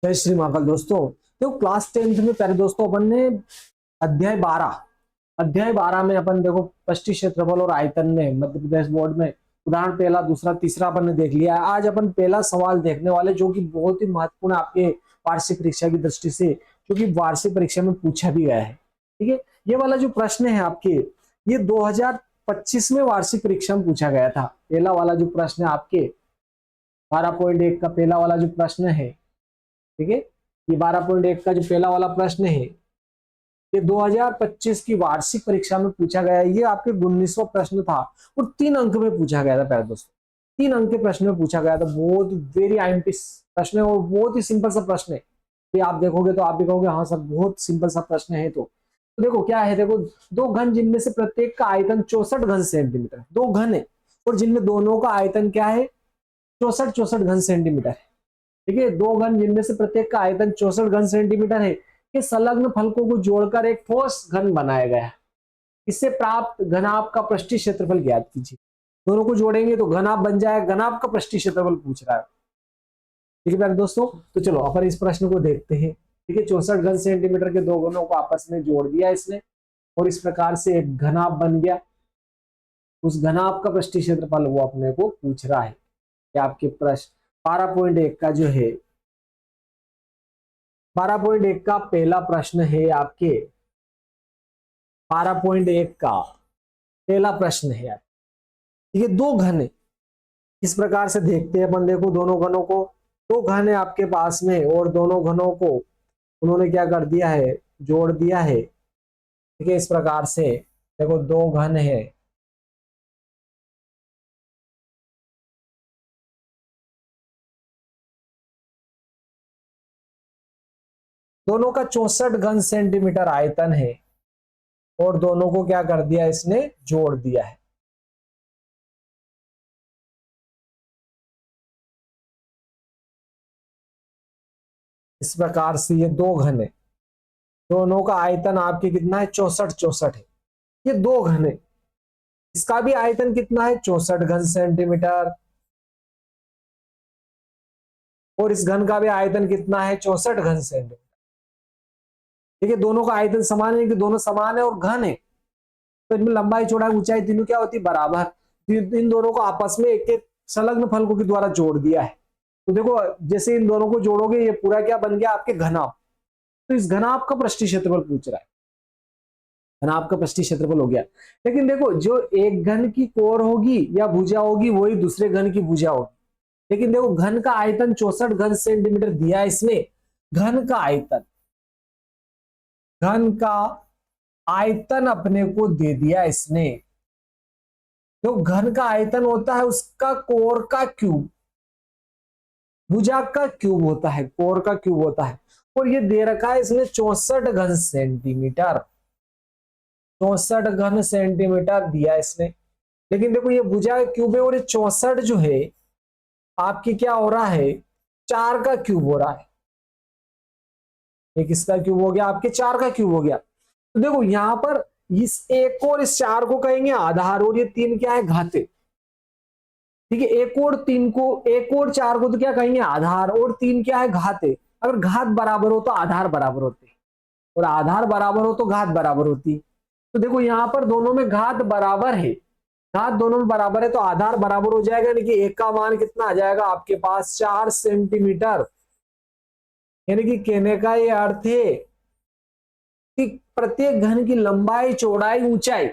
जय श्री महाकाल दोस्तों। तो क्लास 10th में पहले दोस्तों अपन ने अध्याय 12 में अपन देखो पृष्ठीय क्षेत्रफल और आयतन में मध्य प्रदेश बोर्ड में उदाहरण पहला दूसरा तीसरा अपन ने देख लिया है। आज अपन पहला सवाल देखने वाले जो कि बहुत ही महत्वपूर्ण आपके वार्षिक परीक्षा की दृष्टि से, जो कि वार्षिक परीक्षा में पूछा भी गया है। ठीक है, ये वाला जो प्रश्न है आपके, ये 2025 में वार्षिक परीक्षा में पूछा गया था। पहला वाला जो प्रश्न है आपके 12.1 का पहला वाला जो प्रश्न है, ठीक है, ये 12.1 का जो पहला वाला प्रश्न है ये 2025 की वार्षिक परीक्षा में पूछा गया है। ये आपके 19वां प्रश्न था और 3 अंक में पूछा गया था। पहले दोस्तों 3 अंक के प्रश्न में पूछा गया था। बहुत वेरी आईएमपी प्रश्न है और बहुत ही सिंपल सा प्रश्न है। ये आप देखोगे तो आप भी कहोगे हाँ सर बहुत सिंपल सा प्रश्न है। तो देखो क्या है, देखो दो घन जिनमें से प्रत्येक का आयतन 64 घन सेंटीमीटर, दो घन है और जिनमें दोनों का आयतन क्या है 64 घन सेंटीमीटर है। ठीक है, दो घन जिनमें से प्रत्येक का आयतन 64 घन सेंटीमीटर है कि संलग्न फलकों को जोड़कर एक ठोस घन बनाया गया है। इससे प्राप्त घनाभ का पृष्ठीय क्षेत्रफल ज्ञात कीजिए। दोनों को जोड़ेंगे तो घनाभ बन जाएगा, घनाभ का पृष्ठीय क्षेत्रफल पूछ रहा है। ठीक है प्यारे दोस्तों, तो चलो अपन इस प्रश्न को देखते हैं। ठीक है, 64 घन सेंटीमीटर के दो घनों को आपस में जोड़ दिया इसने और इस प्रकार से एक घनाभ बन गया। उस घनाभ का पृष्ठीय क्षेत्रफल वो अपने को पूछ रहा है कि आपके प्रश्न 12.1 का जो है 12.1 का पहला प्रश्न है आपके 12.1 का पहला प्रश्न है यार। ठीक है, दो घन है, इस प्रकार से देखते हैं अपन। देखो दोनों घनों को, दो घन है आपके पास में और दोनों घनों को उन्होंने क्या कर दिया है, जोड़ दिया है। ठीक है, इस प्रकार से देखो दो घन है, दोनों का 64 घन सेंटीमीटर आयतन है और दोनों को क्या कर दिया इसने, जोड़ दिया है। इस प्रकार से ये दो घन है, दोनों का आयतन आपके कितना है 64 है। ये दो घन है, इसका भी आयतन कितना है 64 घन सेंटीमीटर और इस घन का भी आयतन कितना है 64 घन सेंटीमीटर। ठीक है, दोनों का आयतन समान है कि दोनों समान है और घन है, तो इनमें लंबाई चौड़ाई ऊंचाई तीनों क्या होती है, बराबर। इन दोनों को आपस में एक एक संलग्न फलकों के द्वारा जोड़ दिया है। तो देखो जैसे इन दोनों को जोड़ोगे ये पूरा क्या बन गया आपके घनाभ। तो इस घनाभ का पृष्ठीय क्षेत्रफल पूछ रहा है, घनाभ का पृष्ठीय क्षेत्रफल हो गया। लेकिन देखो जो एक घन की कोर होगी या भुजा होगी वही दूसरे घन की भुजा होगी। लेकिन देखो घन का आयतन 64 घन सेंटीमीटर दिया है इसने। घन का आयतन, घन का आयतन अपने को दे दिया इसने। जो घन का आयतन होता है उसका कोर का क्यूब, भुजा का क्यूब होता है, कोर का क्यूब होता है। और ये दे रखा है इसने 64 घन सेंटीमीटर, 64 घन सेंटीमीटर दिया इसने। लेकिन देखो ये भुजा का क्यूब है और ये 64 जो है आपकी क्या हो रहा है, 4 का क्यूब हो रहा है। एक इसका क्यूब हो गया आपके 4 का क्यूब हो गया। तो देखो यहां पर इस एक और इस 4 को कहेंगे आधार और ये 3 क्या है, घाते। ठीक है, एक और 3 को, एक और 4 को तो क्या कहेंगे आधार और 3 क्या है, घाते। अगर घात बराबर हो तो आधार बराबर होते और आधार बराबर हो तो घात बराबर होती। तो देखो यहां पर दोनों में घात बराबर है, घात दोनों में बराबर है तो आधार बराबर हो जाएगा। यानी कि एक का मान कितना आ जाएगा आपके पास 4 सेंटीमीटर। यानी कि कहने का ये अर्थ है कि प्रत्येक घन की लंबाई चौड़ाई ऊंचाई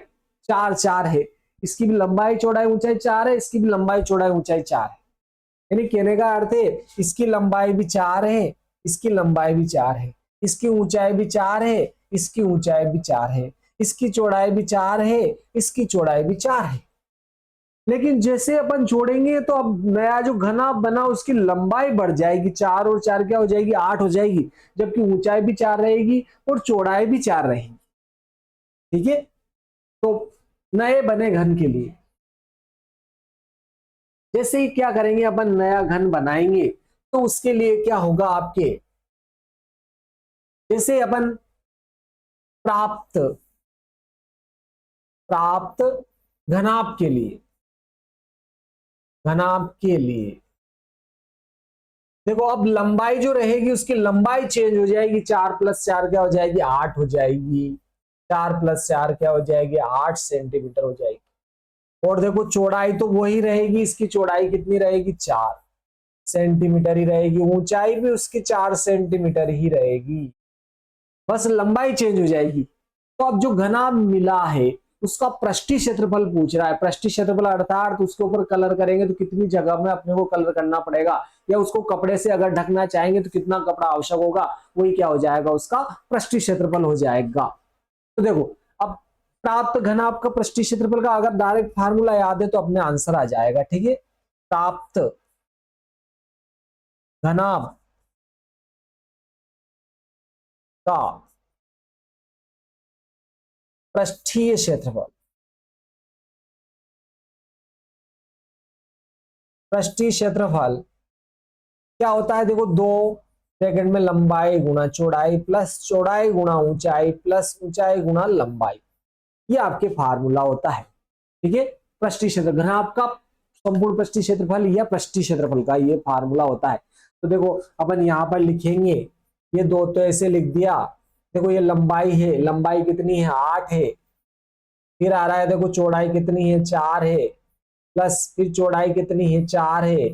4 4 है। इसकी भी लंबाई चौड़ाई ऊंचाई 4 है, इसकी भी लंबाई चौड़ाई ऊंचाई 4 है। यानी कहने का अर्थ है इसकी लंबाई भी 4 है, इसकी लंबाई भी 4 है, इसकी ऊंचाई भी 4 है, इसकी ऊंचाई भी 4 है, इसकी चौड़ाई भी 4 है, इसकी चौड़ाई भी 4 है। लेकिन जैसे अपन जोड़ेंगे तो अब नया जो घना बना उसकी लंबाई बढ़ जाएगी, 4 और 4 क्या हो जाएगी, 8 हो जाएगी। जबकि ऊंचाई भी 4 रहेगी और चौड़ाई भी 4 रहेगी। ठीक है, तो नए बने घन के लिए जैसे ही क्या करेंगे अपन नया घन बनाएंगे तो उसके लिए क्या होगा आपके, जैसे अपन प्राप्त प्राप्त घनाभ के लिए, घनाभ के लिए देखो अब लंबाई जो रहेगी उसकी लंबाई चेंज हो जाएगी, 4+4 क्या हो जाएगी 8 हो जाएगी, 4+4 क्या हो जाएगी 8 सेंटीमीटर हो जाएगी। और देखो चौड़ाई तो वही रहेगी, इसकी चौड़ाई कितनी रहेगी 4 सेंटीमीटर ही रहेगी, ऊंचाई भी उसकी 4 सेंटीमीटर ही रहेगी, बस लंबाई चेंज हो जाएगी। तो अब जो घना मिला है उसका पृष्ठीय क्षेत्रफल पूछ रहा है, पृष्ठीय क्षेत्रफल अर्थात उसके ऊपर कलर करेंगे तो कितनी जगह में अपने को कलर करना पड़ेगा, या उसको कपड़े से अगर ढकना चाहेंगे तो कितना कपड़ा आवश्यक होगा, वही क्या हो जाएगा उसका पृष्ठीय क्षेत्रफल हो जाएगा। तो देखो अब प्राप्त घनाभ का पृष्ठीय क्षेत्रफल का अगर डायरेक्ट फार्मूला याद है तो अपने आंसर आ जाएगा, ठीक है। प्राप्त घनाभ का पृष्ठीय क्षेत्रफल, पृष्ठीय क्षेत्रफल क्या होता है, देखो 2 ब्रैकेट में लंबाई गुणा चौड़ाई प्लस चौड़ाई गुणा ऊंचाई प्लस ऊंचाई गुणा लंबाई, ये आपके फार्मूला होता है, ठीक है। पृष्ठीय क्षेत्र घनाभ का संपूर्ण पृष्ठीय क्षेत्रफल या पृष्ठीय क्षेत्रफल का ये फार्मूला होता है। तो देखो अपन यहां पर लिखेंगे, ये 2 तो ऐसे लिख दिया, देखो ये लंबाई है, लंबाई कितनी है 8 है, फिर आ रहा है देखो चौड़ाई कितनी है 4 है, प्लस फिर चौड़ाई कितनी है 4 है,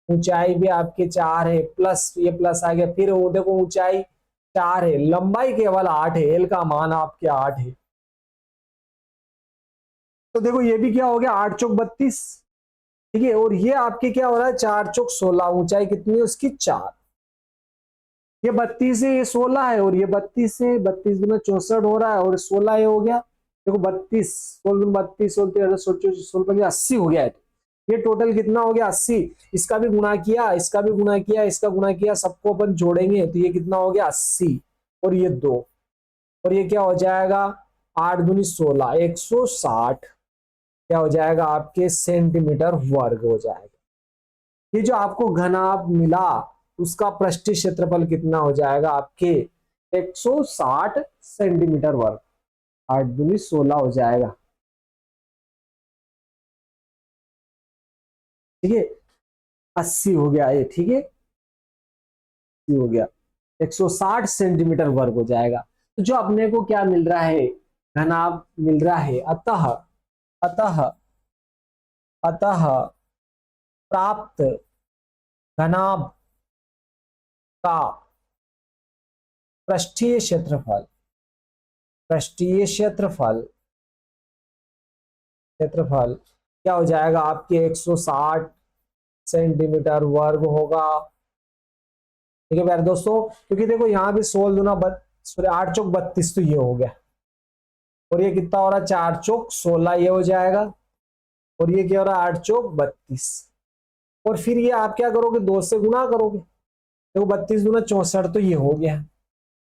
ऊंचाई भी आपके 4 है, प्लस ये प्लस आ गया, फिर देखो ऊंचाई 4 है, लंबाई केवल 8 है, एल का मान आपके 8 है। तो देखो ये भी क्या हो गया 8 चौक 32, ठीक है। और ये आपके क्या हो रहा है 4 चौक 16, ऊंचाई कितनी है उसकी 4, ये 32 है ये 16 है, और ये 32 है, 32 गुना 64 हो रहा है, और 16 ये हो गया, देखो 32 16 32 16 16 80 हो गया है। ये टोटल कितना हो गया 80, इसका भी गुणा किया, इसका भी गुणा किया, इसका गुणा किया, सबको अपन जोड़ेंगे तो ये कितना हो गया 80, और ये 2, और ये क्या हो जाएगा 8 दूनी 16 160 क्या हो जाएगा आपके सेंटीमीटर वर्ग हो जाएगा। ये जो आपको घनाभ मिला उसका पृष्ठीय क्षेत्रफल कितना हो जाएगा आपके 160 सेंटीमीटर वर्ग, 8 दूनी 16 हो जाएगा, ठीक है। 80 हो गया ये, ठीक है, 80 हो गया, 160 सेंटीमीटर वर्ग हो जाएगा। तो जो अपने को क्या मिल रहा है घनाभ मिल रहा है, अतः अतः अतः प्राप्त घनाभ का पृष्ठीय क्षेत्रफल, पृष्ठीय क्षेत्रफल क्षेत्रफल क्या हो जाएगा आपके 160 सेंटीमीटर वर्ग होगा, ठीक है प्यारे दोस्तों। क्योंकि देखो यहाँ भी 16 दूना 8 चौक 32 तो ये हो गया, और ये कितना हो रहा है 4 चौक 16 ये हो जाएगा, और ये क्या हो रहा है 8 चौक 32, और फिर ये आप क्या करोगे 2 से गुणा करोगे, देखो 32 दूना 64 तो ये हो गया,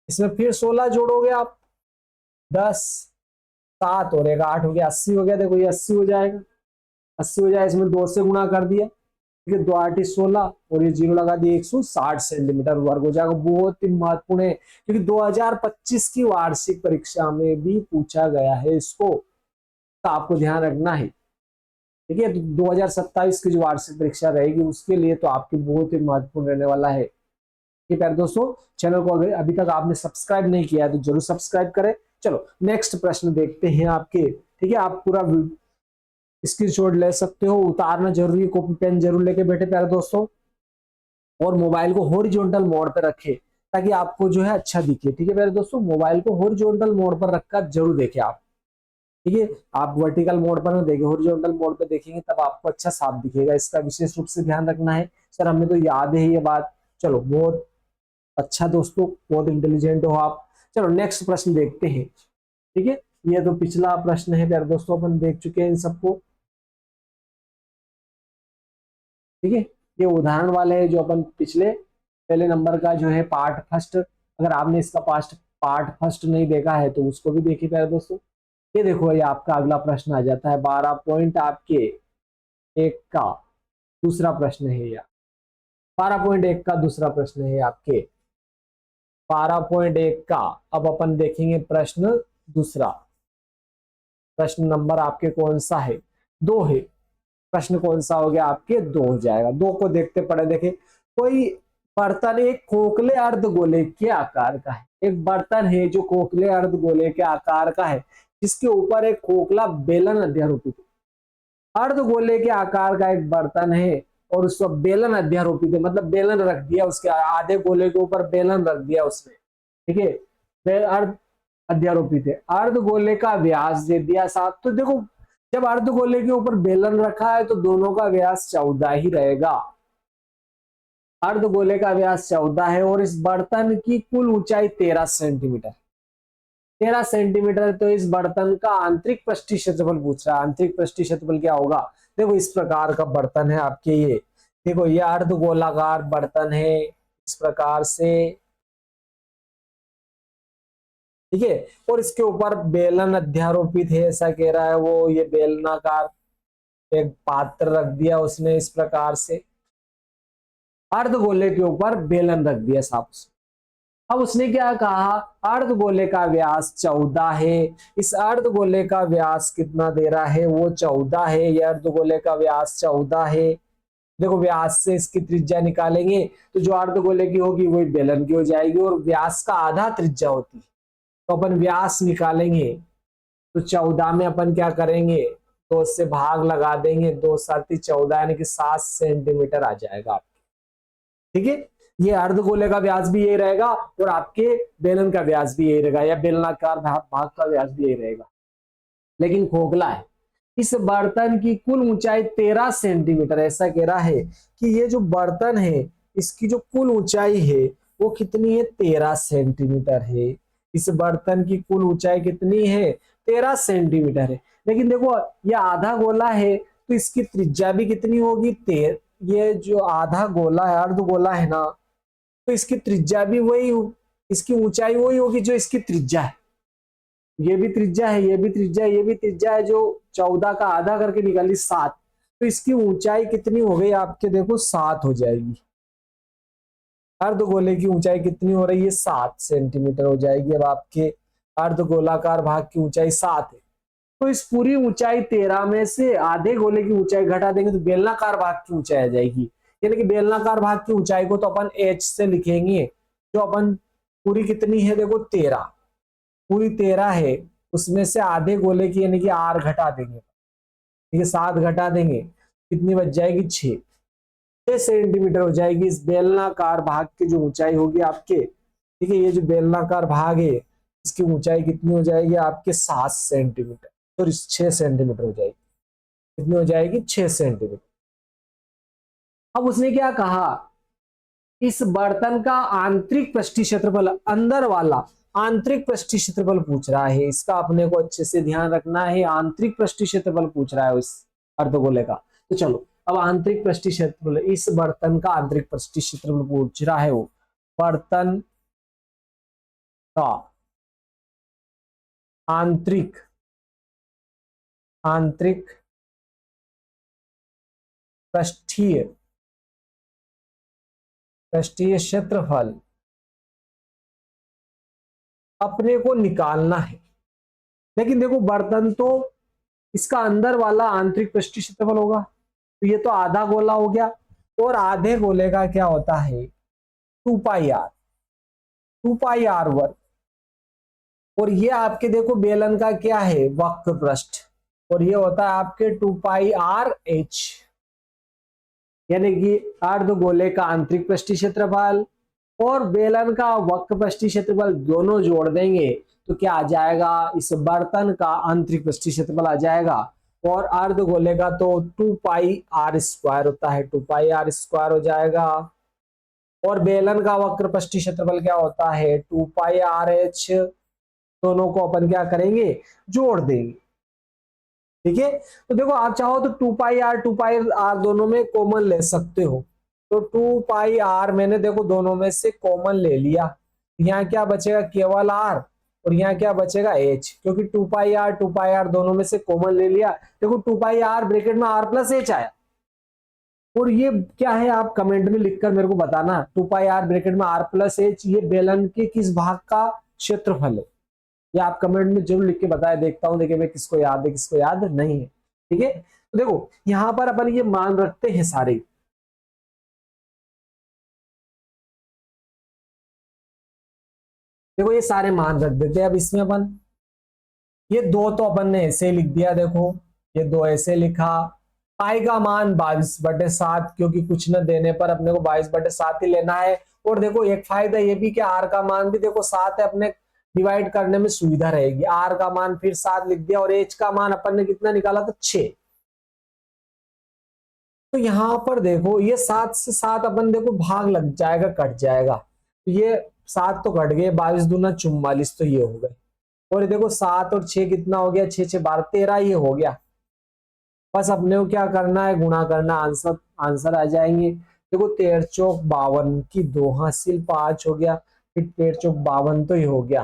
इसमें फिर 16 जोड़ोगे आप 10 7 और एक 8 हो गया 80 हो गया, देखो ये 80 हो जाएगा, 80 हो जाएगा, इसमें 2 से गुणा कर दिया, ठीक है, 2 8 16 और ये 0 लगा दिए 160 सेंटीमीटर वर्ग हो जाएगा। बहुत ही महत्वपूर्ण है क्योंकि 2025 की वार्षिक परीक्षा में भी पूछा गया है इसको, तो आपको ध्यान रखना है, ठीक है। 2027 की जो वार्षिक परीक्षा रहेगी उसके लिए तो आपकी बहुत ही महत्वपूर्ण रहने वाला है। ठीक है दोस्तों, चैनल को अगर अभी तक आपने सब्सक्राइब नहीं किया है तो जरूर सब्सक्राइब करें। चलो नेक्स्ट प्रश्न देखते हैं आपके, ठीक है। आप पूरा स्क्रीनशॉट ले सकते हो, उतारना जरूरी है, कॉपी पेन जरूर लेके बैठे प्यारे दोस्तों, और मोबाइल को हॉरिजॉन्टल मोड पे रखें ताकि आपको जो है अच्छा दिखे, ठीक है प्यारे दोस्तों। मोबाइल को हॉरिजॉन्टल मोड पर रखकर जरूर देखें आप, ठीक है। आप वर्टिकल मोड पर ना देखें, हॉरिजॉन्टल मोड पे देखेंगे तब आपको अच्छा साफ दिखेगा, इसका विशेष रूप से ध्यान रखना है। सर हमें तो याद है ये बात, चलो बहुत अच्छा दोस्तों, बहुत इंटेलिजेंट हो आप। चलो नेक्स्ट प्रश्न देखते हैं, ठीक है। ये तो पिछला प्रश्न है प्यारे दोस्तों, अपन देख चुके हैं इन सबको, ठीक है। ये उदाहरण वाले हैं जो अपन पिछले पहले नंबर का जो है पार्ट फर्स्ट, अगर आपने इसका पार्ट फर्स्ट नहीं देखा है तो उसको भी देखिए प्यारे दोस्तों। ये देखो ये आपका अगला प्रश्न आ जाता है 12 पॉइंट आपके एक का दूसरा प्रश्न है, या 12.1 का दूसरा प्रश्न है आपके 12.1 का। अब अपन देखेंगे प्रश्न दूसरा, प्रश्न नंबर आपके कौन सा है 2 है, प्रश्न कौन सा हो गया आपके 2 हो जाएगा। 2 को देखते पड़े, देखे कोई बर्तन एक खोखले अर्धगोले के आकार का है। एक बर्तन है जो खोखले अर्धगोले के आकार का है, जिसके ऊपर एक खोखला बेलन अध्यारोपित है। अर्धगोले के आकार का एक बर्तन है और उस पर बेलन अध्यारोपित है, मतलब बेलन रख दिया उसके आधे गोले के ऊपर, बेलन रख दिया उसने, ठीक है, अर्ध अध्यारोपित है। अर्धगोले का व्यास दे दिया 7। तो देखो जब अर्धगोले के ऊपर बेलन रखा है तो दोनों का व्यास 14 ही रहेगा। अर्धगोले का व्यास 14 है और इस बर्तन की कुल ऊंचाई 13 सेंटीमीटर। 13 सेंटीमीटर। तो इस बर्तन का आंतरिक पृष्ठीय क्षेत्रफल पूछ रहा है। आंतरिक पृष्ठीय क्षेत्रफल क्या होगा? देखो इस प्रकार का बर्तन है आपके, ये देखो ये अर्धगोलाकार बर्तन है इस प्रकार से, ठीक है, और इसके ऊपर बेलन अध्यारोपित है, ऐसा कह रहा है वो। ये बेलनाकार एक पात्र रख दिया उसने इस प्रकार से, अर्धगोले के ऊपर बेलन रख दिया साफ। अब उसने क्या कहा? अर्धगोले का व्यास 14 है। इस अर्धगोले का व्यास कितना दे रहा है? वो 14 है। ये अर्धगोले का व्यास 14 है। देखो व्यास से इसकी त्रिज्या निकालेंगे तो जो अर्धगोले की होगी वही बेलन की हो जाएगी, और व्यास का आधा त्रिज्या होती है। तो अपन व्यास निकालेंगे तो 14 में अपन क्या करेंगे? 2 से भाग लगा देंगे, 2 7 14 यानी कि 7 सेंटीमीटर आ जाएगा, ठीक है। ये अर्धगोले का व्यास भी यही रहेगा और आपके बेलन का व्यास भी यही रहेगा, या बेलनाकार भाग का व्यास भी यही रहेगा, लेकिन खोखला है। इस बर्तन की कुल ऊंचाई 13 सेंटीमीटर। ऐसा कह रहा है कि ये जो बर्तन है इसकी जो कुल ऊंचाई है वो कितनी है? 13 सेंटीमीटर है। इस बर्तन की कुल ऊंचाई कितनी है? 13 सेंटीमीटर है। लेकिन देखो ये आधा गोला है तो इसकी त्रिज्या भी कितनी होगी? ये जो आधा गोला है, अर्ध गोला है ना, तो इसकी त्रिज्या भी वही, इसकी ऊंचाई वही होगी जो इसकी त्रिज्या है। ये भी त्रिज्या है, ये भी त्रिज्या है, ये भी त्रिज्या है, जो 14 का आधा करके निकाली 7। तो इसकी ऊंचाई कितनी हो गई आपके? देखो 7 हो जाएगी। अर्धगोले की ऊंचाई कितनी हो रही है? 7 सेंटीमीटर हो जाएगी। अब आपके अर्धगोलाकार भाग की ऊंचाई 7 है, तो इस पूरी ऊंचाई 13 में से आधे गोले की ऊंचाई घटा देंगे तो बेलनाकार भाग की ऊंचाई आ जाएगी। यानी कि बेलनाकार भाग की ऊंचाई को तो अपन h से लिखेंगे, जो अपन पूरी कितनी है? देखो 13, पूरी 13 है, उसमें से आधे गोले की यानी कि r घटा देंगे, ठीक है, 7 घटा देंगे, कितनी बच जाएगी? 6 सेंटीमीटर हो जाएगी इस बेलनाकार भाग की जो ऊंचाई होगी आपके, ठीक है। ये जो बेलनाकार भाग है इसकी ऊंचाई कितनी हो जाएगी आपके? 7 सेंटीमीटर, तो 6 सेंटीमीटर हो जाएगी। कितनी हो जाएगी? 6 सेंटीमीटर। अब उसने क्या कहा? इस बर्तन का आंतरिक पृष्ठीय क्षेत्रफल, अंदर वाला आंतरिक पृष्ठीय क्षेत्रफल पूछ रहा है। इसका अपने को अच्छे से ध्यान रखना है। आंतरिक पृष्ठीय क्षेत्रफल पूछ रहा है इस अर्धगोले का। तो चलो अब आंतरिक पृष्ठीय क्षेत्रफल, इस बर्तन का आंतरिक पृष्ठीय क्षेत्रफल पूछ रहा है वो। बर्तन का आंतरिक आंतरिक पृष्ठीय क्षेत्रफल अपने को निकालना है। लेकिन देखो बर्तन तो इसका अंदर वाला आंतरिक पृष्ठीय क्षेत्रफल होगा, तो ये तो आधा गोला हो गया, और आधे गोले का क्या होता है? 2 पाई आर, 2 पाई आर वर्ग। और ये आपके देखो बेलन का क्या है? वक्र पृष्ठ, और ये होता है आपके 2 पाई आर एच, यानी कि अर्धगोले का आंतरिक पृष्ठीय क्षेत्रफल और बेलन का वक्र पृष्ठीय क्षेत्रफल दोनों जोड़ देंगे तो क्या आ जाएगा? इस बर्तन का आंतरिक पृष्ठीय क्षेत्रफल आ जाएगा। और अर्धगोले का तो 2 पाई आर स्क्वायर होता है, 2 पाई आर स्क्वायर हो जाएगा। और बेलन का वक्र पृष्ठीय क्षेत्रफल क्या होता है? 2 पाई आर एच। दोनों को अपन क्या करेंगे? जोड़ देंगे, ठीक है। तो देखो आप चाहो तो 2 पाई आर दोनों में कॉमन ले सकते हो। तो 2 पाई आर मैंने देखो दोनों में से कॉमन ले लिया, यहाँ क्या बचेगा? केवल आर, और यहाँ क्या बचेगा? एच, क्योंकि 2 पाई आर दोनों में से कॉमन ले लिया। देखो 2 पाई आर ब्रैकेट में आर प्लस एच आया, और ये क्या है आप कमेंट में लिखकर मेरे को बताना। 2 पाई आर ब्रैकेट में आर प्लस एच, ये बेलन के किस भाग का क्षेत्रफल है? ये आप कमेंट में जरूर लिख के बताए, देखता हूं देखिए मैं किसको याद है किसको याद नहीं है, ठीक है। तो देखो यहां पर अपन ये मान रखते हैं सारे, देखो ये सारे मान रख देते हैं। अब इसमें अपन ये 2 तो अपन ने ऐसे लिख दिया, देखो ये 2 ऐसे लिखा। पाई का मान 22/7, क्योंकि कुछ न देने पर अपने को 22/7 ही लेना है। और देखो एक फायदा ये भी कि आर का मान भी देखो 7 है, अपने डिवाइड करने में सुविधा रहेगी। आर का मान फिर 7 लिख दिया, और एच का मान अपन ने कितना निकाला था 6। तो यहां पर देखो ये 7 से 7 अपन देखो भाग लग जाएगा, कट जाएगा। तो ये 7 तो कट गए, 22 दूना 44, तो ये हो गए। और ये देखो 7 और 6 कितना हो गया, 6 6 12 13, ये हो गया। बस अपने को क्या करना है, गुणा करना, आंसर आंसर आ जाएंगे। देखो 13 चौक 52 की 2 हासिल 5 हो गया, फिर 13 चौक 52 तो ये हो गया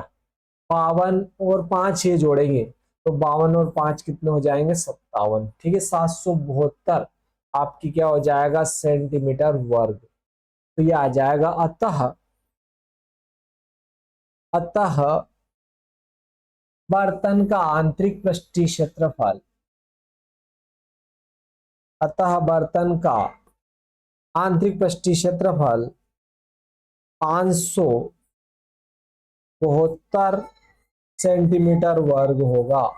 52, और 5 ये जोड़ेंगे तो 52 और 5 कितने हो जाएंगे 57। ठीक है, 772 आपकी क्या हो जाएगा सेंटीमीटर वर्ग। तो ये आ जाएगा। अतः अतः बर्तन का आंतरिक पृष्ठीय क्षेत्रफल, अतः बर्तन का आंतरिक पृष्ठीय क्षेत्रफल 572 सेंटीमीटर वर्ग होगा।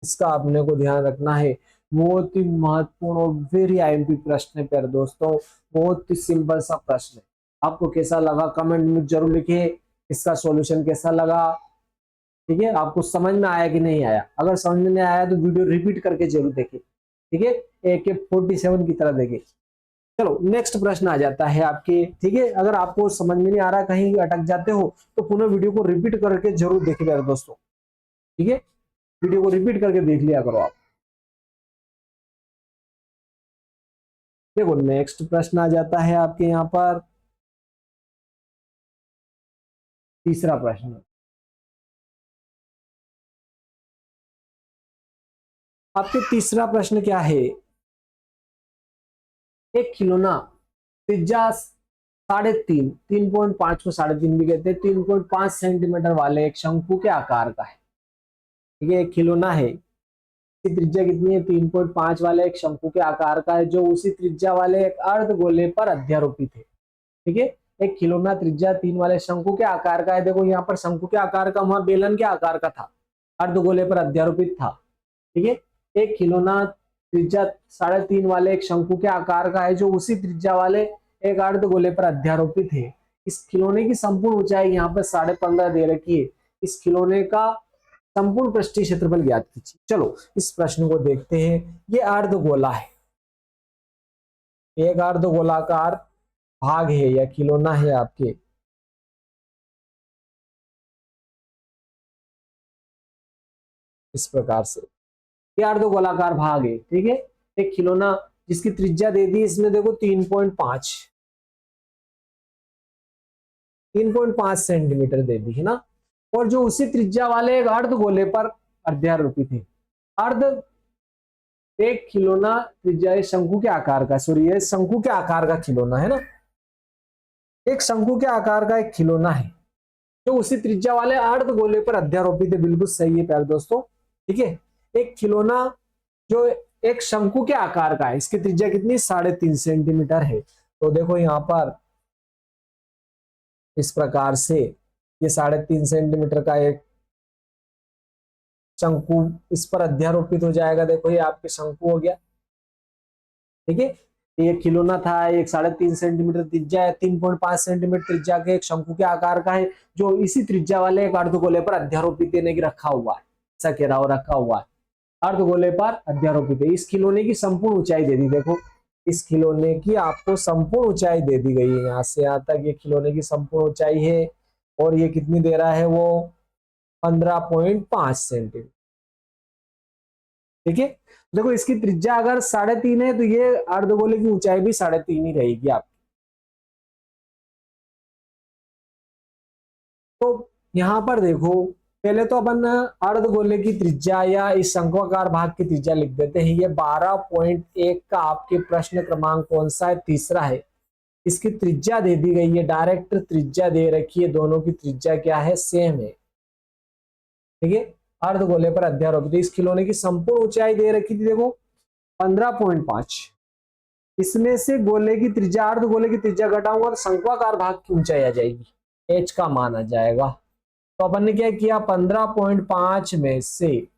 इसका अपने को ध्यान रखना है। बहुत ही महत्वपूर्ण और वेरी आईएमपी प्रश्न है प्यारे दोस्तों, बहुत ही सिंपल सा प्रश्न है। आपको कैसा लगा कमेंट में जरूर लिखिए, इसका सॉल्यूशन कैसा लगा। ठीक है, आपको समझ में आया कि नहीं आया? अगर समझ में नहीं आया तो वीडियो रिपीट करके जरूर देखें। ठीक है, AK47 की तरह देखें। चलो नेक्स्ट प्रश्न आ जाता है आपके। ठीक है, अगर आपको समझ में नहीं आ रहा, कहीं अटक जाते हो, तो पुनः वीडियो को रिपीट करके जरूर देखिए प्यारे दोस्तों। ठीक है, वीडियो को रिपीट करके देख लिया करो आप। देखो नेक्स्ट प्रश्न आ जाता है आपके यहाँ पर, तीसरा प्रश्न। आपके तीसरा प्रश्न क्या है? एक खिलौना त्रिज्या 3.5, 3.5 को 3.5 भी कहते हैं, 3.5 सेंटीमीटर वाले एक शंकु के आकार का है। ठीक है, एक खिलौना है, इसकी त्रिज्या कितनी है 3.5 वाले एक शंकु के आकार का है, जो उसी त्रिज्या वाले एक अर्धगोले पर अध्यारोपित है। ठीक है, एक खिलौना त्रिज्या 3 वाले शंकु के आकार का है। देखो यहाँ पर शंकु के आकार का, वहां बेलन के आकार का था, अर्धगोले पर अध्यारोपित था। ठीक है, एक खिलौना त्रिज्या 3.5 वाले एक शंकु के आकार का है, जो उसी त्रिज्या वाले एक अर्धगोले पर अध्यारोपित है। इस खिलौने की संपूर्ण ऊंचाई यहाँ पर 15.5 दे रखी है। इस खिलौने का संपूर्ण पृष्ठीय क्षेत्रफल ज्ञात कीजिए। चलो इस प्रश्न को देखते हैं। ये अर्धगोला है, एक अर्धगोलाकार भाग है या खिलौना है आपके। इस प्रकार से ये अर्धगोलाकार भाग है। ठीक है, एक खिलौना जिसकी त्रिज्या दे दी इसमें देखो 3.5 सेंटीमीटर दे दी है ना, और जो उसी त्रिज्या वाले एक अर्धगोले पर अध्यारोपित है। अर्ध एक खिलौना त्रिज्या शंकु के आकार का, सॉरी ये शंकु के आकार का खिलौना है ना, एक शंकु के आकार का एक खिलौना है, जो उसी त्रिज्या वाले अर्धगोले पर अध्यारोपित है। बिल्कुल सही है प्यारे दोस्तों। ठीक है, एक खिलौना जो एक शंकु के आकार का है, इसकी त्रिज्या कितनी 3.5 सेंटीमीटर है। तो देखो यहाँ पर इस प्रकार से ये 3.5 सेंटीमीटर का एक शंकु इस पर अध्यारोपित हो जाएगा। देखो ये आपके शंकु हो गया। ठीक है, ये खिलौना था, एक 3.5 सेंटीमीटर त्रिज्या है, 3.5 सेंटीमीटर त्रिज्या के एक शंकु के आकार का है, जो इसी त्रिज्या वाले एक अर्धगोले पर अध्यारोपित है, रखा हुआ है, ऐसा कह रहा हो, रखा हुआ है, अर्धगोले पर अध्यारोपित है। इस खिलौने की संपूर्ण ऊंचाई दे दी। देखो इस खिलौने की आपको संपूर्ण ऊंचाई दे दी गई है, यहाँ से यहाँ तक ये खिलौने की संपूर्ण ऊंचाई है, और ये कितनी दे रहा है वो 15.5 सेंटीमीटर। ठीक है, देखो इसकी त्रिज्या अगर 3.5 है, तो ये अर्धगोले की ऊंचाई भी 3.5 ही रहेगी आपकी। तो यहां पर देखो पहले तो अपन अर्धगोले की त्रिज्या या इस शंक्वाकार भाग की त्रिज्या लिख देते हैं। ये 12.1 का आपके प्रश्न क्रमांक कौन सा है, तीसरा है। इसकी त्रिज्या दे दी गई है, डायरेक्ट त्रिज्या दे रखी है, दोनों की त्रिज्या क्या है, सेम है। ठीक है, अर्धगोले पर अध्यारोपित। इस खिलौने की संपूर्ण ऊंचाई दे रखी थी देखो 15.5। इसमें से गोले की त्रिज्या, अर्धगोले की त्रिज्या घटाऊंगा तो शंक्वाकार भाग की ऊंचाई आ जाएगी एच का मान आ जाएगा। तो अपन ने क्या किया, 15.5 में से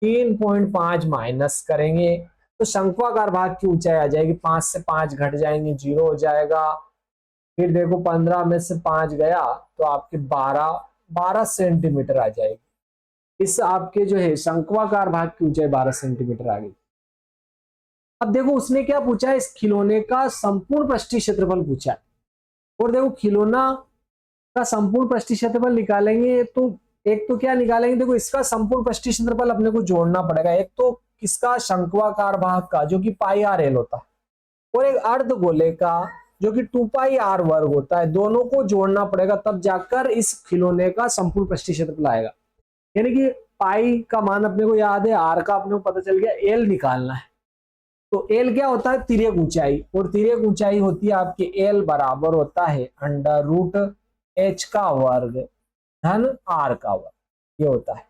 3.5 माइनस करेंगे तो शंक्वाकार भाग की ऊंचाई आ जाएगी, 5 से 5 घट जाएंगे, 0 हो जाएगा। फिर देखो 15 में से 5 गया तो आपके 12 सेंटीमीटर आ जाएगी। इस आपके जो है शंक्वाकार भाग की ऊंचाई 12 सेंटीमीटर आ गई। अब देखो उसने क्या पूछा है, इस खिलौने का संपूर्ण पृष्ठीय क्षेत्रफल पूछा है। और देखो खिलौना का संपूर्ण पृष्ठीय क्षेत्रफल निकालेंगे तो एक तो क्या निकालेंगे, देखो इसका संपूर्ण पृष्ठीय क्षेत्रफल अपने को जोड़ना पड़ेगा। एक तो किसका, शंक्वाकार भाग का जो कि पाई आर एल होता है, और एक अर्धगोले का जो कि 2 पाई आर वर्ग होता है। दोनों को जोड़ना पड़ेगा तब जाकर इस खिलौने का संपूर्ण पृष्ठीय क्षेत्रफल आएगा। यानी कि पाई का मान अपने को याद है, आर का अपने को पता चल गया, एल निकालना है। तो एल क्या होता है, तिर्यक ऊंचाई, और तिर्यक ऊंचाई होती है आपकी एल बराबर होता है अंडर रूट एच का वर्ग धन आर का वर्ग, ये होता है।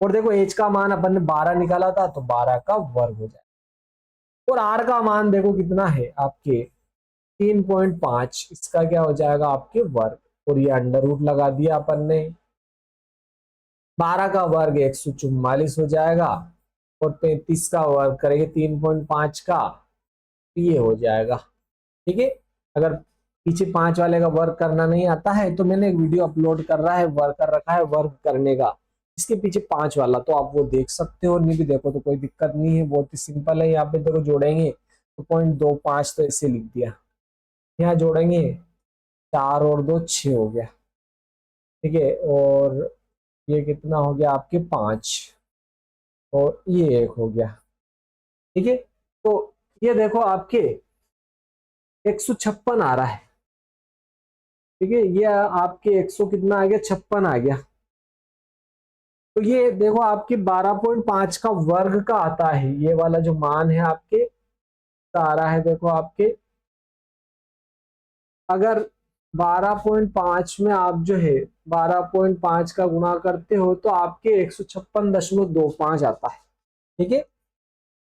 और देखो एच का मान अपन ने 12 निकाला था तो 12 का वर्ग हो जाएगा। और आर का मान देखो कितना है आपके 3.5, इसका क्या हो जाएगा आपके वर्ग, और ये अंडर रूट लगा दिया अपन ने। 12 का वर्ग 144 हो जाएगा, और 35 का वर्ग करेंगे 3.5 का, ये हो जाएगा। ठीक है, अगर पीछे 5 वाले का वर्क करना नहीं आता है तो मैंने एक वीडियो अपलोड कर रहा है, वर्क कर रखा है वर्क करने का, इसके पीछे 5 वाला, तो आप वो देख सकते हो। नहीं भी देखो तो कोई दिक्कत नहीं है, बहुत ही सिंपल है। यहाँ पे देखो जोड़ेंगे तो 0.25 तो ऐसे लिख दिया, यहाँ जोड़ेंगे 4 और 2 6 हो गया। ठीक है, और ये कितना हो गया आपके 5, और ये 1 हो गया। ठीक है, तो ये देखो आपके 156 आ रहा है। ठीक है, ये आपके 100 कितना आ गया, 56 आ गया। तो ये देखो आपके 12.5 का वर्ग का आता है, ये वाला जो मान है आपके आ रहा है, देखो आपके अगर 12.5 में आप जो है 12.5 का गुणा करते हो तो आपके 156.25 आता है। ठीक है,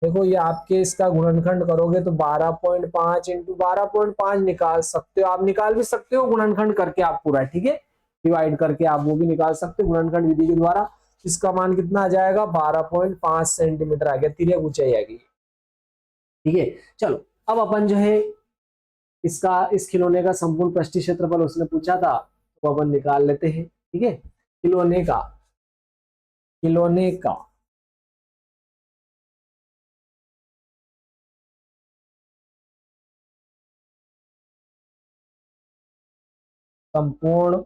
देखो ये आपके इसका गुणनखंड करोगे तो 12.5 इंटू 12.5 निकाल सकते हो, आप निकाल भी सकते हो गुणनखंड करके आप पूरा। ठीक है, डिवाइड करके आप वो भी निकाल सकते हो गुणनखंड विधि के द्वारा। इसका मान कितना आ जाएगा, 12.5 सेंटीमीटर आ गया, तिर्यक ऊंचाई आ गई। ठीक है, चलो अब अपन जो है इसका इस खिलौने का संपूर्ण पृष्ठीय क्षेत्रफल उसने पूछा था तो अपन निकाल लेते हैं। ठीक है, खिलौने का संपूर्ण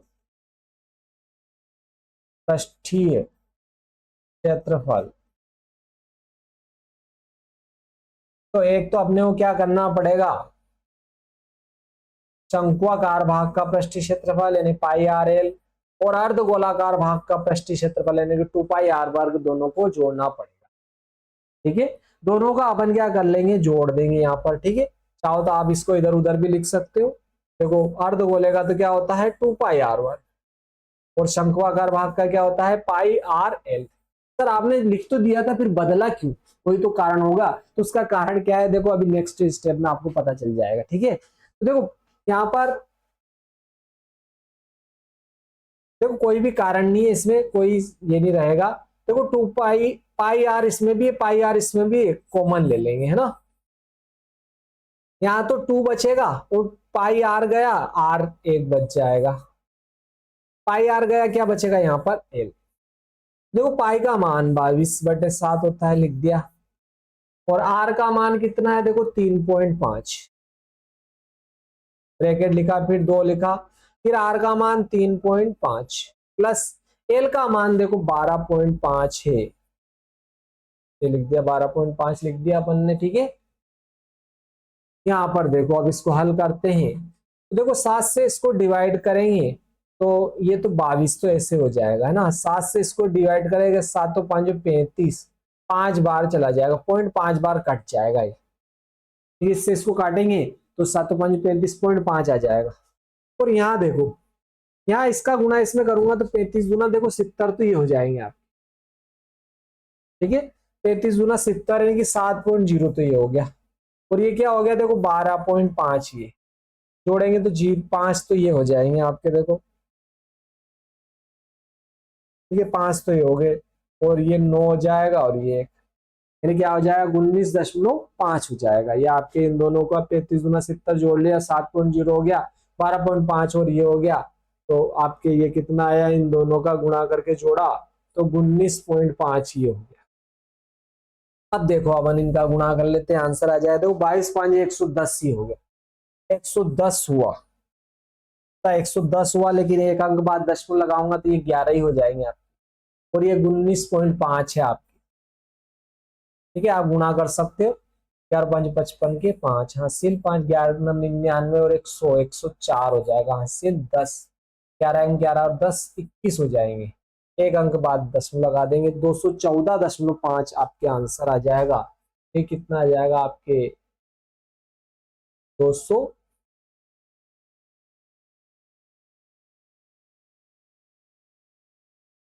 पृष्ठीय क्षेत्रफल, तो एक तो अपने को क्या करना पड़ेगा, शंक्वाकार भाग का पृष्ठीय क्षेत्रफल यानी पाई आर एल, और अर्धगोलाकार भाग का पृष्ठीय क्षेत्रफल यानी कि 2 पाई आर वर्ग, दोनों को जोड़ना पड़ेगा। ठीक है, दोनों का अपन क्या कर लेंगे, जोड़ देंगे यहाँ पर। ठीक है, चाहो तो आप इसको इधर उधर भी लिख सकते हो। देखो अर्धगोले का तो क्या होता है 2 पाई आर वर्ग, और शंक्वाकार भाग का क्या होता है पाई आर एल। सर आपने लिख तो दिया था, फिर बदला क्यों, कोई तो कारण होगा। तो उसका कारण क्या है, देखो अभी नेक्स्ट स्टेप में आपको पता चल जाएगा। ठीक है, तो देखो यहाँ पर देखो कोई भी कारण नहीं है इसमें, कोई ये नहीं रहेगा। देखो 2 पाई पाई आर इसमें भी है, पाई आर इसमें भी, कॉमन ले लेंगे, है ना। यहाँ तो 2 बचेगा और पाई आर गया, आर 1 बच जाएगा। पाई आर गया, क्या बचेगा यहाँ पर एल। देखो पाई का मान 22/7 होता है, लिख दिया। और आर का मान कितना है, देखो 3.5, ब्रैकेट लिखा, फिर 2 लिखा, फिर आर का मान 3.5 प्लस एल का मान देखो 12.5 है, ये लिख दिया, 12.5 लिख दिया अपन ने। ठीक है, यहाँ पर देखो अब इसको हल करते हैं तो देखो 7 से इसको डिवाइड करेंगे तो ये तो 22 तो ऐसे हो जाएगा, है ना। 7 से इसको डिवाइड करेंगे, 7 तो 5 35, 5 बार चला जाएगा, 0.5 बार कट जाएगा ये। इससे इसको काटेंगे तो 7 तो 5 35, 0.5 आ जाएगा। और यहाँ देखो, यहाँ इसका गुना इसमें करूंगा तो 35 गुना देखो 70, तो ये हो जाएंगे आप। ठीक है, 35 गुना 70 यानी कि 7.0, तो ये हो गया। और ये क्या हो गया, देखो 12.5, ये जोड़ेंगे तो जी 5, तो ये हो जाएंगे आपके, देखो ठीक है, 5 तो ये हो गए, और ये 9 हो जाएगा, और ये 1, यानी क्या हो जाएगा 19.5 हो जाएगा। ये आपके इन दोनों का 35 गुना 70 जोड़ लिया, 7.0 हो गया, 12.5 और ये हो गया, तो आपके ये कितना आया, इन दोनों का गुणा करके जोड़ा तो 19.5 ये हो गया। अब देखो अपन इनका गुणा कर लेते हैं, आंसर आ जाए, देखो 22 110 ही हो गया, 110 हुआ, 110 हुआ, लेकिन एक अंक बाद दशमलव लगाऊंगा तो ये 11 ही हो जाएंगे आप, और ये 19.5 है आपकी। ठीक है, आप गुणा कर सकते हो, 4 5 55 के 5 हासिल 5 11 99 और 100 104 हो जाएगा, हासिल 10 11 11 और 10 21 हो जाएंगे, एक अंक बाद दशमलव लगा देंगे, 214.5 आपके आंसर आ जाएगा। ये कितना आ जाएगा आपके 200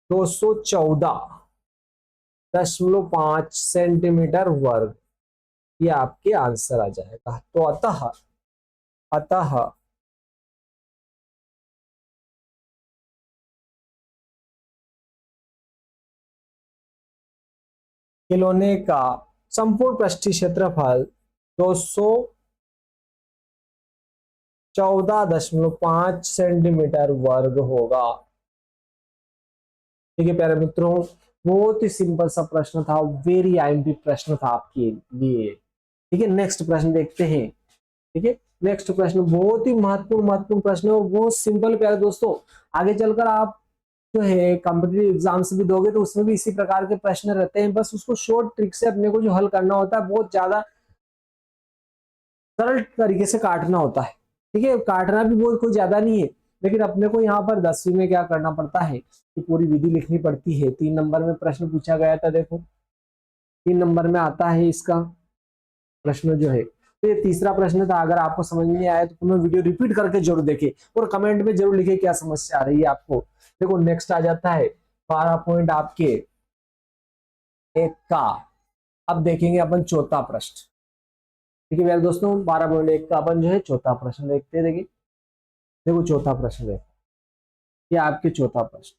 214.5 सेंटीमीटर वर्ग, ये आपके आंसर आ जाएगा। तो अतः अतः खिलौने का संपूर्ण पृष्ठीय क्षेत्रफल 214.5 सेंटीमीटर वर्ग होगा। ठीक है प्यारे मित्रों, बहुत ही सिंपल सा प्रश्न था, वेरी आईएमपी प्रश्न था आपके लिए। ठीक है, नेक्स्ट प्रश्न देखते हैं। ठीक है, नेक्स्ट प्रश्न बहुत ही महत्वपूर्ण प्रश्न है, और बहुत सिंपल प्यारे दोस्तों। आगे चलकर आप जो है कॉम्पिटिटिव एग्जाम्स भी दोगे तो उसमें भी इसी प्रकार के प्रश्न रहते हैं, बस उसको शॉर्ट ट्रिक से अपने को जो हल करना होता है, बहुत ज्यादा सरल तरीके से काटना होता है। ठीक है, काटना भी बहुत कोई ज्यादा नहीं है, लेकिन अपने को यहाँ पर 10वीं में क्या करना पड़ता है कि पूरी विधि लिखनी पड़ती है। 3 नंबर में प्रश्न पूछा गया था, देखो 3 नंबर में आता है इसका प्रश्न जो है। तो ये तीसरा प्रश्न था, अगर आपको समझ में आया तो पुनः वीडियो रिपीट करके जरूर देखें, और कमेंट में जरूर लिखे क्या समस्या आ रही है आपको। देखो नेक्स्ट आ जाता है 12 पॉइंट आपके एक का। अब देखेंगे अपन चौथा प्रश्न। ठीक है मेरे दोस्तों, 12.1 का अपन जो है चौथा प्रश्न देखते हैं। देखिए देखो चौथा प्रश्न देखो, ये आपके चौथा प्रश्न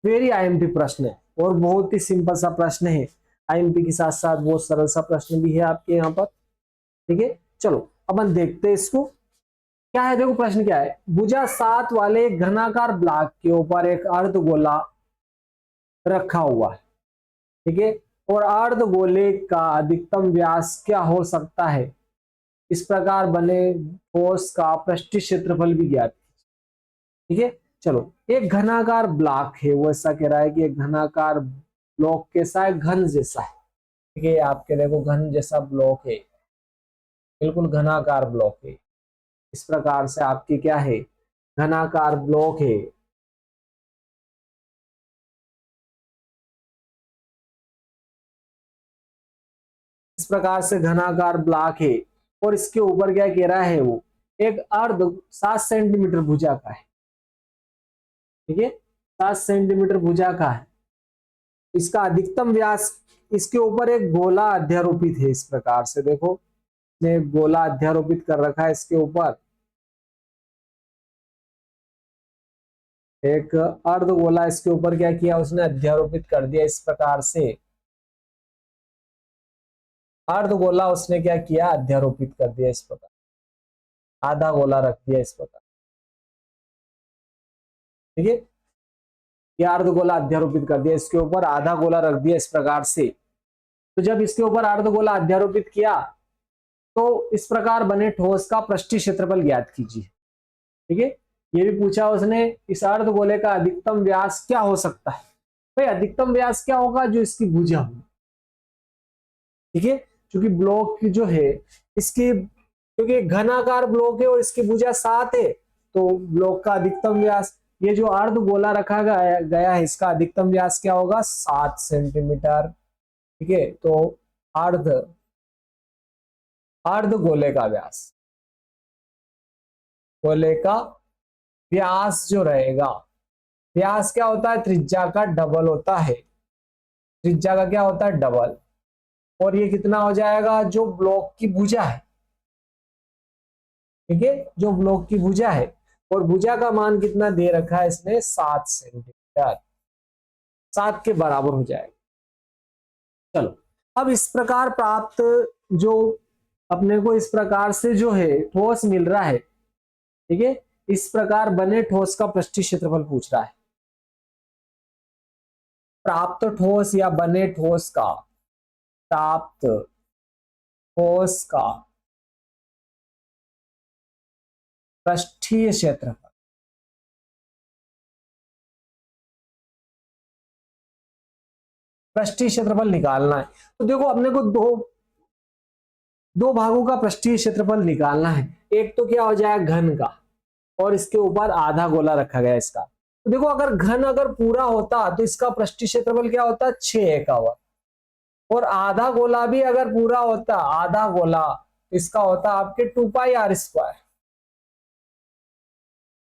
वेरी आईएमपी प्रश्न है, और बहुत ही सिंपल सा प्रश्न है। आईएमपी के साथ साथ बहुत सरल सा प्रश्न भी है आपके यहाँ पर। ठीक है, चलो अपन देखते हैं इसको क्या है। देखो प्रश्न क्या है, भुजा 7 वाले घनाकार ब्लॉक के ऊपर एक अर्धगोला रखा हुआ है। ठीक है, और अर्धगोले का अधिकतम व्यास क्या हो सकता है, इस प्रकार बने ठोस का पृष्ठीय क्षेत्रफल भी ज्ञात। ठीक है, चलो एक घनाकार ब्लॉक है, वो ऐसा कह रहा है कि एक घनाकार ब्लॉक कैसा है, घन जैसा है। ठीक है, आपके देखो घन जैसा ब्लॉक है, बिल्कुल घनाकार ब्लॉक है, इस प्रकार से आपकी क्या है, घनाकार ब्लॉक है। इस प्रकार से घनाकार ब्लॉक है, और इसके ऊपर क्या कह रहा है, वो एक अर्ध 7 सेंटीमीटर भुजा का है। ठीक है, 7 सेंटीमीटर भुजा का है, इसका अधिकतम व्यास, इसके ऊपर एक गोला अध्यारोपित है। इस प्रकार से देखो ने गोला अध्यारोपित कर रखा है, इसके ऊपर एक अर्ध गोला, इसके ऊपर क्या किया उसने, अध्यारोपित कर दिया। इस प्रकार से अर्ध गोला उसने क्या किया, अध्यारोपित कर दिया। इस प्रकार आधा गोला रख दिया इस प्रकार। ठीक है, ये अर्ध गोला अध्यारोपित कर दिया, इसके ऊपर आधा गोला रख दिया इस प्रकार से। तो जब इसके ऊपर अर्ध गोला अध्यारोपित किया तो इस प्रकार बने ठोस का पृष्ठीय क्षेत्रफल ज्ञात कीजिए। ठीक है, ये भी पूछा उसने, इस अर्ध गोले का अधिकतम व्यास क्या हो सकता है। भाई अधिकतम व्यास क्या होगा, जो इसकी भुजा हो। ठीक है, क्योंकि ब्लॉक की जो है इसकी, क्योंकि घनाकार ब्लॉक है और इसकी भुजा 7 है, तो ब्लॉक का अधिकतम व्यास, ये जो अर्ध गोला रखा गया है, इसका अधिकतम व्यास क्या होगा, 7 सेंटीमीटर। ठीक है, तो अर्ध अर्ध गोले का व्यास, गोले का व्यास जो रहेगा, व्यास क्या होता है, त्रिज्या का डबल होता है। त्रिज्या का क्या होता है, डबल। और ये कितना हो जाएगा, जो ब्लॉक की भुजा है। ठीक है, जो ब्लॉक की भुजा है, और भुजा का मान कितना दे रखा है इसने, 7 सेंटीमीटर। यार 7 के बराबर हो जाएगा। चलो, अब इस प्रकार प्राप्त जो अपने को इस प्रकार से जो है ठोस मिल रहा है, ठीक है, इस प्रकार बने ठोस का पृष्ठीय क्षेत्रफल पूछ रहा है। प्राप्त ठोस या बने ठोस का, प्राप्त ठोस का पृष्ठीय क्षेत्रफल, पृष्ठीय क्षेत्रफल निकालना है। तो देखो अपने को दो भागों का पृष्ठीय क्षेत्रफल निकालना है। एक तो क्या हो जाएगा घन का, और इसके ऊपर आधा गोला रखा गया इसका। तो देखो अगर घन अगर पूरा होता तो इसका पृष्ठीय क्षेत्रफल क्या होता, 6 और आधा गोला भी अगर पूरा होता, आधा गोला, इसका होता आपके 2πr²।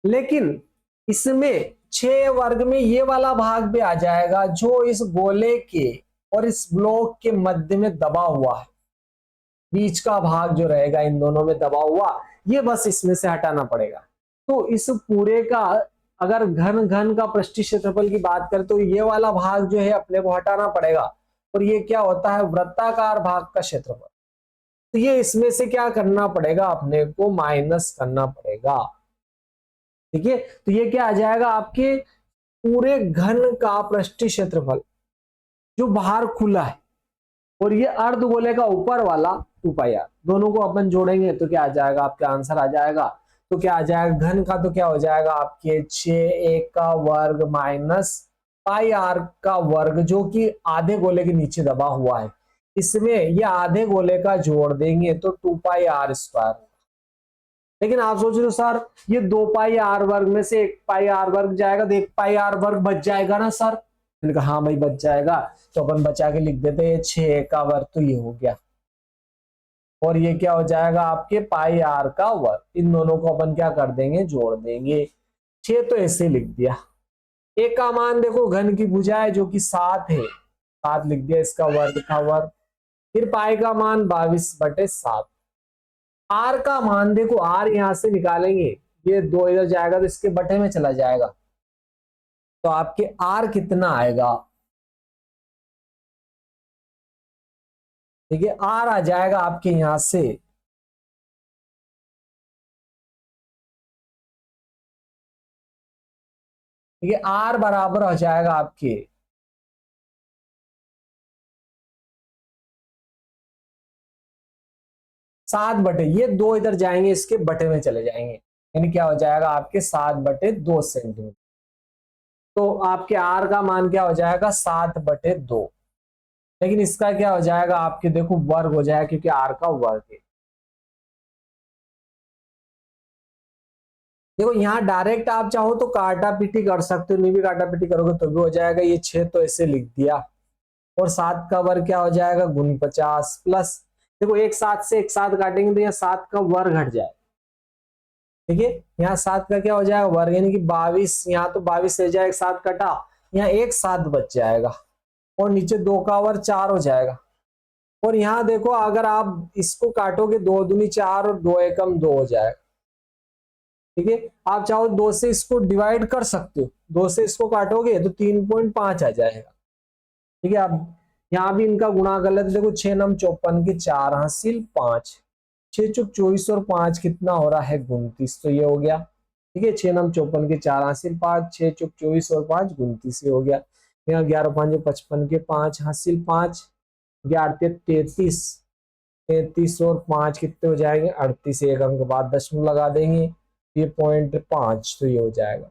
लेकिन इसमें 6 वर्ग में ये वाला भाग भी आ जाएगा जो इस गोले के और इस ब्लॉक के मध्य में दबा हुआ है, बीच का भाग जो रहेगा इन दोनों में दबा हुआ, ये बस इसमें से हटाना पड़ेगा। तो इस पूरे का अगर घन घन का पृष्ठीय क्षेत्रफल की बात करें तो ये वाला भाग जो है अपने को हटाना पड़ेगा, और ये क्या होता है वृत्ताकार भाग का क्षेत्रफल। तो ये इसमें से क्या करना पड़ेगा अपने को, माइनस करना पड़ेगा। ठीक है, तो ये क्या आ जाएगा आपके पूरे घन का पृष्ठीय क्षेत्रफल जो बाहर खुला है, और ये अर्धगोले का ऊपर वाला 2πr, दोनों को अपन जोड़ेंगे तो क्या आ जाएगा आपका आंसर आ जाएगा। तो क्या आ जाएगा घन का, तो क्या हो जाएगा आपके 6a का वर्ग माइनस πr का वर्ग, जो कि आधे गोले के नीचे दबा हुआ है। इसमें ये आधे गोले का जोड़ देंगे तो 2πr²। लेकिन आप सोच रहे हो सर ये 2πr² में से 1πr² जाएगा तो 1πr² बच जाएगा ना सर। मैंने कहा हाँ भाई बच जाएगा, तो अपन बचा के लिख देते हैं 6 का वर्ग, तो ये हो गया, और ये क्या हो जाएगा आपके πr का वर्ग। इन दोनों को अपन क्या कर देंगे, जोड़ देंगे। 6 तो ऐसे लिख दिया। एक का मान देखो घन की भुजा है जो कि 7 है, 7 लिख दिया, इसका वर्ग का वर्ग। फिर पाई का मान 22/7। आर का मान देखो, आर यहां से निकालेंगे, ये 2 इधर जाएगा तो इसके बटे में चला जाएगा, तो आपके आर कितना आएगा, ठीक है, आर आ जाएगा आपके यहां से ठीक है, आर बराबर हो जाएगा आपके 7/, ये 2 इधर जाएंगे इसके बटे में चले जाएंगे, यानी क्या हो जाएगा आपके 7/2 सेंटीमीटर। तो आपके आर का मान क्या हो जाएगा 7/2, लेकिन इसका क्या हो जाएगा आपके देखो वर्ग हो जाएगा, क्योंकि आर का वर्ग है। देखो यहाँ डायरेक्ट आप चाहो तो काटा पीटी कर सकते हो, नहीं भी काटा पीटी करोगे तो भी हो जाएगा। ये 6 तो ऐसे लिख दिया, और 7 का वर्ग क्या हो जाएगा 49 प्लस, देखो एक 7 से एक 7 काटेंगे तो यहाँ 7 का वर्ग हट जाए, ठीक है, यहाँ 7 का क्या हो जाएगा वर्ग, यानी कि 22, यहाँ तो 22 रह जाएगा, 7 कटा, यहाँ एक 7 बच जाएगा, और नीचे 2 का वर्ग 4 हो जाएगा। और यहाँ देखो अगर आप इसको काटोगे 2 दूनी 4 और 2 एकम 2 हो जाएगा, ठीक है। आप चाहो 2 से इसको डिवाइड कर सकते हो, 2 से इसको काटोगे तो 3.5 आ जाएगा, ठीक है। अब यहाँ भी इनका गुणा गलत, देखो 6 नम 54 के 4 हासिल 5, 6 चुक 24 और 5 कितना हो रहा है 29, तो ये हो गया, ठीक है। 6 नम 54 के 4 हासिल 5, 6 चुक 24 और 5 29, ये हो गया। यहाँ 11 5 55 के 5 हासिल 5, 11 33, 33 और 5 कितने हो जाएंगे 38, एक अंक बाद दशमलव लगा देंगे, ये 0.5, तो ये हो जाएगा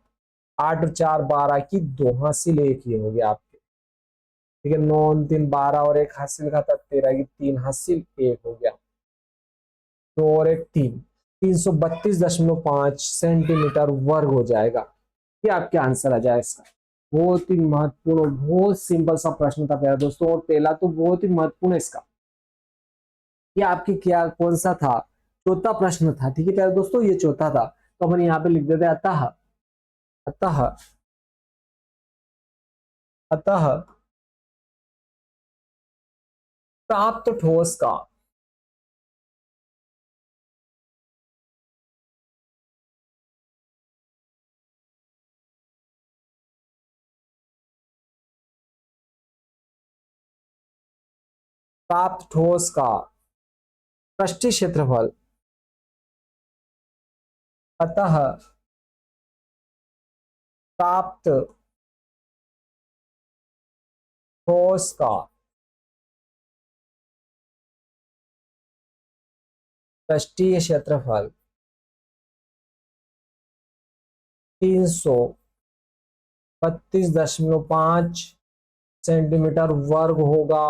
8 और 4 12 की 2 हासिल 1, ये हो गया आपके, ठीक है। 9 और 3 12 और 1 हासिल का था 13 की 3 हासिल 1 हो गया, 2 और 1 3, 332.5 सेंटीमीटर वर्ग हो जाएगा। ये आपके आंसर आ जाएगा इसका। बहुत ही महत्वपूर्ण, बहुत सिंपल सा प्रश्न था प्यारे दोस्तों, और पहला तो बहुत ही महत्वपूर्ण है इसका। ये आपकी क्या कौन सा था, चौथा प्रश्न था, ठीक है प्यारे दोस्तों, ये चौथा था। तो अपन यहाँ पे लिख देते हैं अतः, अतः, अतः प्राप्त ठोस का प्राप्त ठोस का पृष्ठीय क्षेत्रफल, अतः प्राप्त ठोस का पृष्ठीय क्षेत्रफल 332.5 सेंटीमीटर वर्ग होगा।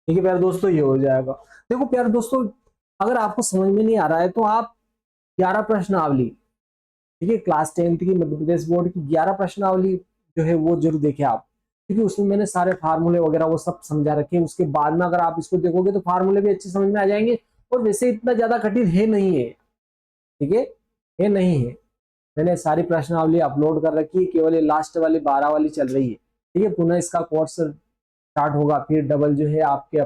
ठीक है प्यारे दोस्तों, ये हो जाएगा। देखो प्यारे दोस्तों, अगर आपको समझ में नहीं आ रहा है तो आप 11 प्रश्नावली, ठीक है, क्लास 10th की मध्य प्रदेश बोर्ड की 11 प्रश्नावली जो है वो जरूर देखें आप, क्योंकि उसमें मैंने सारे फार्मूले वगैरह वो सब समझा रखे हैं। उसके बाद में अगर आप इसको देखोगे तो फार्मूले भी अच्छे समझ में आ जाएंगे, और वैसे इतना ज्यादा कठिन है नहीं है। ठीक है, ये नहीं है। मैंने सारी प्रश्नावली अपलोड कर रखी है, केवल ये लास्ट वाली 12 वाली चल रही है। ठीक है, पुनः इसका कोर्स स्टार्ट होगा, फिर डबल जो है आपके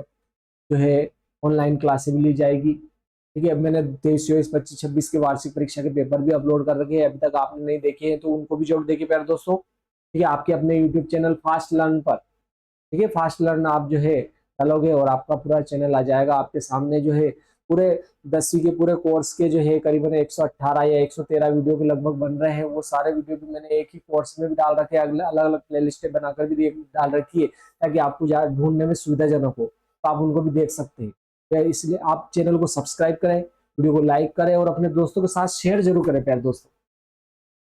जो है ऑनलाइन क्लासेस भी ली जाएगी। ठीक है, अब मैंने 23, 24, 25, 26 के वार्षिक परीक्षा के पेपर भी अपलोड कर रखे हैं। अभी तक आपने नहीं देखे हैं तो उनको भी जरूर देखिए प्यारे दोस्तों। ठीक है, आपके अपने यूट्यूब चैनल फास्ट लर्न पर, ठीक है, फास्ट लर्न आप जो है डालोगे और आपका पूरा चैनल आ जाएगा आपके सामने। जो है पूरे 10वीं के पूरे कोर्स के जो है करीबन 118 या 113 वीडियो के लगभग बन रहे हैं। वो सारे वीडियो भी मैंने एक ही कोर्स में भी डाल रखे हैं, अलग अलग प्ले लिस्टें बनाकर भी डाल रखी है, ताकि आपको ढूंढने में सुविधाजनक हो, तो आप उनको भी देख सकते हैं। तो इसलिए आप चैनल को सब्सक्राइब करें, वीडियो को लाइक करें और अपने दोस्तों के साथ शेयर जरूर करें प्यारे दोस्तों।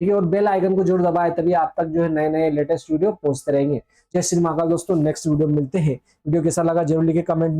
ठीक है, और बेल आइकन को जरूर दबाएं, तभी आप तक जो है नए नए लेटेस्ट वीडियो पहुंचते रहेंगे। जय श्री महाकाल दोस्तों, नेक्स्ट वीडियो में मिलते हैं। वीडियो कैसा लगा जरूर लिखे कमेंट में।